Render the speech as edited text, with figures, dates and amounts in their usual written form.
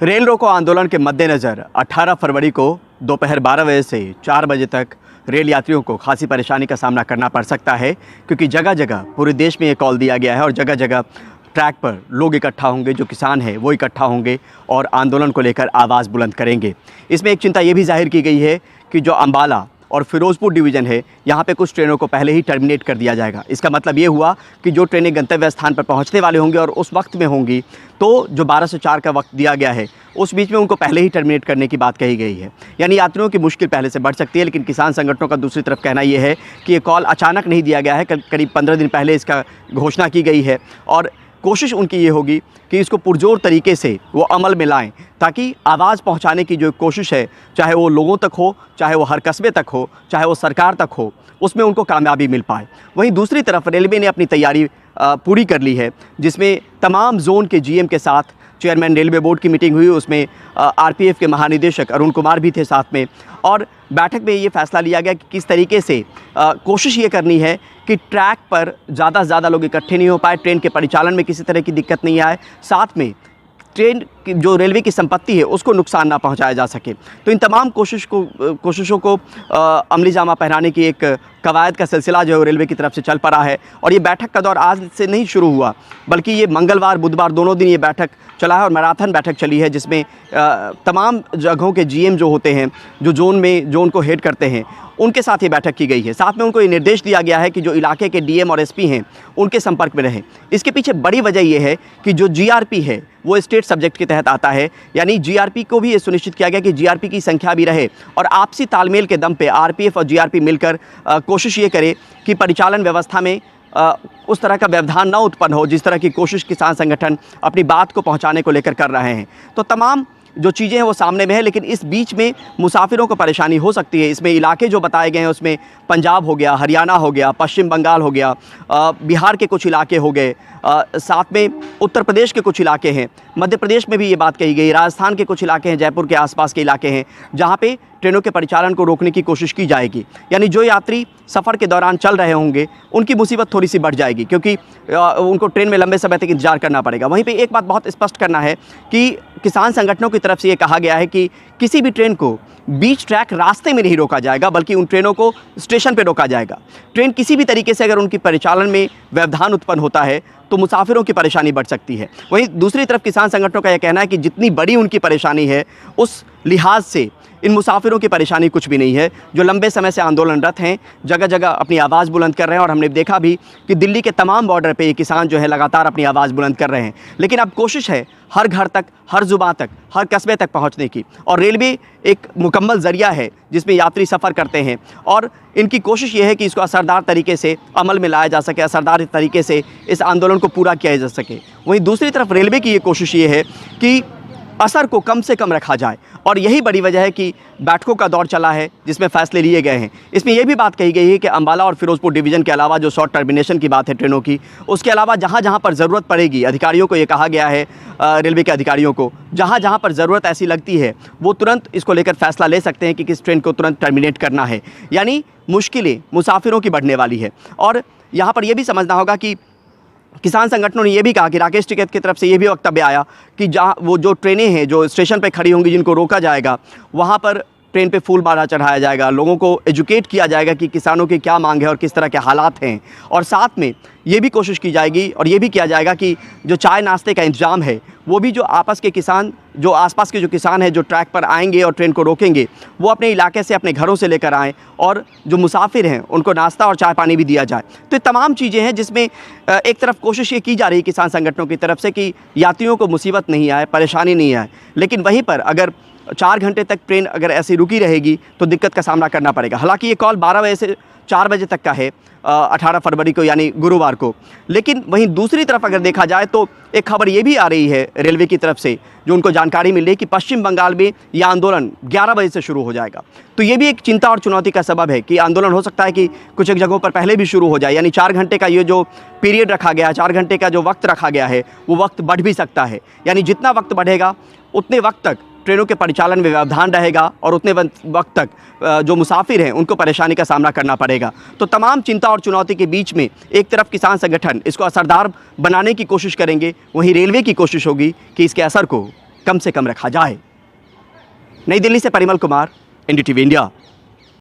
Rail रोको आंदोलन के मद्देनज़र 18 फरवरी को दोपहर 12 बजे से 4 बजे तक रेल यात्रियों को खासी परेशानी का सामना करना पड़ सकता है, क्योंकि जगह जगह पूरे देश में ये कॉल दिया गया है और जगह जगह ट्रैक पर लोग इकट्ठा होंगे, जो किसान हैं वो इकट्ठा होंगे और आंदोलन को लेकर आवाज़ बुलंद करेंगे। इसमें एक चिंता ये भी जाहिर की गई है कि जो अम्बाला और फिरोजपुर डिवीज़न है, यहाँ पे कुछ ट्रेनों को पहले ही टर्मिनेट कर दिया जाएगा। इसका मतलब ये हुआ कि जो ट्रेनें गंतव्य स्थान पर पहुँचने वाले होंगे और उस वक्त में होंगी, तो जो 12 से 4 का वक्त दिया गया है उस बीच में उनको पहले ही टर्मिनेट करने की बात कही गई है। यानी यात्रियों की मुश्किल पहले से बढ़ सकती है। लेकिन किसान संगठनों का दूसरी तरफ कहना ये है कि ये कॉल अचानक नहीं दिया गया है, करीब 15 दिन पहले इसका घोषणा की गई है और कोशिश उनकी ये होगी कि इसको पुरजोर तरीके से वो अमल में लाएं, ताकि आवाज़ पहुंचाने की जो कोशिश है, चाहे वो लोगों तक हो, चाहे वो हर कस्बे तक हो, चाहे वो सरकार तक हो, उसमें उनको कामयाबी मिल पाए। वहीं दूसरी तरफ रेलवे ने अपनी तैयारी पूरी कर ली है, जिसमें तमाम जोन के जीएम के साथ चेयरमैन रेलवे बोर्ड की मीटिंग हुई। उसमें आरपीएफ के महानिदेशक अरुण कुमार भी थे साथ में, और बैठक में ये फैसला लिया गया कि किस तरीके से कोशिश ये करनी है कि ट्रैक पर ज़्यादा से ज़्यादा लोग इकट्ठे नहीं हो पाए, ट्रेन के परिचालन में किसी तरह की दिक्कत नहीं आए, साथ में ट्रेन की जो रेलवे की संपत्ति है उसको नुकसान ना पहुंचाया जा सके। तो इन तमाम कोशिशों को अमली जामा पहनाने की एक कवायद का सिलसिला जो है रेलवे की तरफ से चल पड़ा है। और ये बैठक का दौर आज से नहीं शुरू हुआ, बल्कि ये मंगलवार बुधवार दोनों दिन ये बैठक चला है और मैराथन बैठक चली है, जिसमें तमाम जगहों के जीएम जो होते हैं, जो जोन को हेड करते हैं, उनके साथ ये बैठक की गई है। साथ में उनको ये निर्देश दिया गया है कि जो इलाके के डीएम और एसपी हैं उनके संपर्क में रहें। इसके पीछे बड़ी वजह ये है कि जो जीआरपी है वो स्टेट सब्जेक्ट के तहत आता है, यानी जीआरपी को भी ये सुनिश्चित किया गया कि जीआरपी की संख्या भी रहे और आपसी तालमेल के दम पे आरपीएफ और जीआरपी मिलकर कोशिश ये करे कि परिचालन व्यवस्था में उस तरह का व्यवधान न उत्पन्न हो, जिस तरह की कोशिश किसान संगठन अपनी बात को पहुंचाने को लेकर कर रहे हैं। तो तमाम जो चीज़ें हैं वो सामने में है, लेकिन इस बीच में मुसाफिरों को परेशानी हो सकती है। इसमें इलाके जो बताए गए हैं उसमें पंजाब हो गया, हरियाणा हो गया, पश्चिम बंगाल हो गया, बिहार के कुछ इलाके हो गए, साथ में उत्तर प्रदेश के कुछ इलाके हैं, मध्य प्रदेश में भी ये बात कही गई, राजस्थान के कुछ इलाके हैं, जयपुर के आसपास के इलाके हैं, जहाँ पे ट्रेनों के परिचालन को रोकने की कोशिश की जाएगी। यानी जो यात्री सफ़र के दौरान चल रहे होंगे उनकी मुसीबत थोड़ी सी बढ़ जाएगी, क्योंकि उनको ट्रेन में लंबे समय तक इंतजार करना पड़ेगा। वहीं पे एक बात बहुत स्पष्ट करना है कि किसान संगठनों की तरफ से ये कहा गया है कि किसी भी ट्रेन को बीच ट्रैक रास्ते में नहीं रोका जाएगा, बल्कि उन ट्रेनों को स्टेशन पर रोका जाएगा। ट्रेन किसी भी तरीके से अगर उनकी परिचालन में व्यवधान उत्पन्न होता है तो मुसाफिरों की परेशानी बढ़ सकती है। वहीं दूसरी तरफ किसान संगठनों का यह कहना है कि जितनी बड़ी उनकी परेशानी है उस लिहाज से इन मुसाफिरों की परेशानी कुछ भी नहीं है, जो लंबे समय से आंदोलनरत हैं, जगह जगह अपनी आवाज़ बुलंद कर रहे हैं। और हमने देखा भी कि दिल्ली के तमाम बॉर्डर पे ये किसान जो है लगातार अपनी आवाज़ बुलंद कर रहे हैं। लेकिन अब कोशिश है हर घर तक, हर जुबान तक, हर कस्बे तक पहुंचने की, और रेलवे एक मुकम्मल ज़रिया है जिसमें यात्री सफ़र करते हैं, और इनकी कोशिश ये है कि इसको असरदार तरीके से अमल में लाया जा सके, असरदार तरीके से इस आंदोलन को पूरा किया जा सके। वहीं दूसरी तरफ रेलवे की ये कोशिश ये है कि असर को कम से कम रखा जाए, और यही बड़ी वजह है कि बैठकों का दौर चला है जिसमें फैसले लिए गए हैं। इसमें यह भी बात कही गई है कि अम्बाला और फिरोजपुर डिवीज़न के अलावा जो शॉर्ट टर्मिनेशन की बात है ट्रेनों की, उसके अलावा जहां जहां पर ज़रूरत पड़ेगी, अधिकारियों को ये कहा गया है, रेलवे के अधिकारियों को जहां जहां पर ज़रूरत ऐसी लगती है वो तुरंत इसको लेकर फैसला ले सकते हैं कि किस ट्रेन को तुरंत टर्मिनेट करना है। यानी मुश्किलें मुसाफिरों की बढ़ने वाली है। और यहाँ पर यह भी समझना होगा कि किसान संगठनों ने यह भी कहा कि राकेश टिकैत की तरफ से यह भी वक्तव्य आया कि जहाँ वो जो ट्रेनें हैं जो स्टेशन पे खड़ी होंगी, जिनको रोका जाएगा, वहाँ पर ट्रेन पे फूल माला चढ़ाया जाएगा, लोगों को एजुकेट किया जाएगा कि किसानों की क्या मांग है और किस तरह के हालात हैं। और साथ में ये भी कोशिश की जाएगी और ये भी किया जाएगा कि जो चाय नाश्ते का इंतजाम है वो भी जो आपस के किसान, जो आसपास के जो किसान हैं जो ट्रैक पर आएंगे और ट्रेन को रोकेंगे, वो अपने इलाके से, अपने घरों से लेकर आएँ, और जो मुसाफिर हैं उनको नाश्ता और चाय पानी भी दिया जाए। तो ये तमाम चीज़ें हैं जिसमें एक तरफ कोशिश ये की जा रही है किसान संगठनों की तरफ से कि यात्रियों को मुसीबत नहीं आए, परेशानी नहीं आए। लेकिन वहीं पर अगर 4 घंटे तक ट्रेन अगर ऐसी रुकी रहेगी तो दिक्कत का सामना करना पड़ेगा। हालांकि ये कॉल 12 बजे से 4 बजे तक का है 18 फरवरी को, यानी गुरुवार को। लेकिन वहीं दूसरी तरफ अगर देखा जाए तो एक खबर ये भी आ रही है रेलवे की तरफ से, जो उनको जानकारी मिल रही है कि पश्चिम बंगाल में यह आंदोलन 11 बजे से शुरू हो जाएगा। तो ये भी एक चिंता और चुनौती का सबब है कि आंदोलन हो सकता है कि कुछ एक जगहों पर पहले भी शुरू हो जाए। यानी 4 घंटे का ये जो पीरियड रखा गया है, 4 घंटे का जो वक्त रखा गया है, वो वक्त बढ़ भी सकता है। यानी जितना वक्त बढ़ेगा उतने वक्त तक ट्रेनों के परिचालन में व्यवधान रहेगा और उतने वक्त तक जो मुसाफिर हैं उनको परेशानी का सामना करना पड़ेगा। तो तमाम चिंता और चुनौती के बीच में एक तरफ किसान संगठन इसको असरदार बनाने की कोशिश करेंगे, वहीं रेलवे की कोशिश होगी कि इसके असर को कम से कम रखा जाए। नई दिल्ली से परिमल कुमार, एनडीटीवी इंडिया।